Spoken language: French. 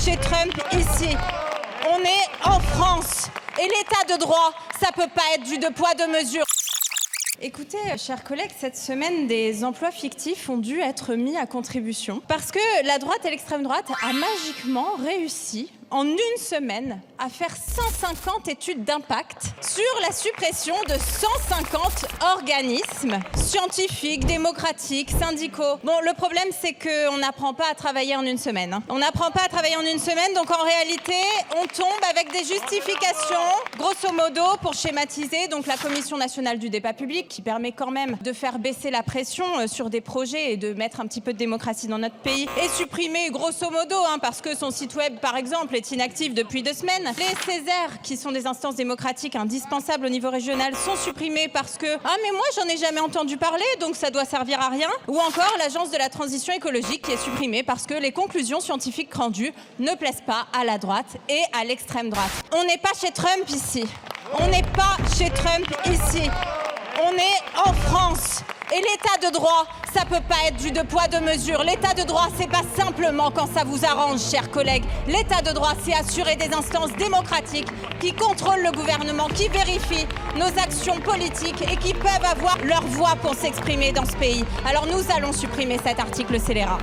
chez Trump ici. On est en France. Et l'état de droit, ça peut pas être du deux poids, deux mesures. Écoutez, chers collègues, cette semaine, des emplois fictifs ont dû être mis à contribution parce que la droite et l'extrême droite a magiquement réussi, en une semaine, à faire 150 études d'impact sur la suppression de 150 organismes scientifiques, démocratiques, syndicaux. Bon, le problème, c'est qu'on n'apprend pas à travailler en une semaine. On n'apprend pas à travailler en une semaine, donc en réalité, on tombe avec des justifications, grosso modo, pour schématiser, donc la Commission nationale du débat public, qui permet quand même de faire baisser la pression sur des projets et de mettre un petit peu de démocratie dans notre pays, est supprimée, grosso modo, parce que son site web, par exemple, est inactif depuis 2 semaines. Les Césaires, qui sont des instances démocratiques indispensables au niveau régional, sont supprimés parce que « Ah, mais moi, j'en ai jamais entendu parler, donc ça doit servir à rien ». Ou encore l'Agence de la transition écologique qui est supprimée parce que les conclusions scientifiques rendues ne plaisent pas à la droite et à l'extrême droite. On n'est pas chez Trump ici. On n'est pas chez Trump ici. On est en France. Et l'état de droit, ça peut pas être du deux poids, deux mesures. L'état de droit, c'est pas simplement quand ça vous arrange, chers collègues. L'état de droit, c'est assurer des instances démocratiques qui contrôlent le gouvernement, qui vérifient nos actions politiques et qui peuvent avoir leur voix pour s'exprimer dans ce pays. Alors nous allons supprimer cet article scélérat.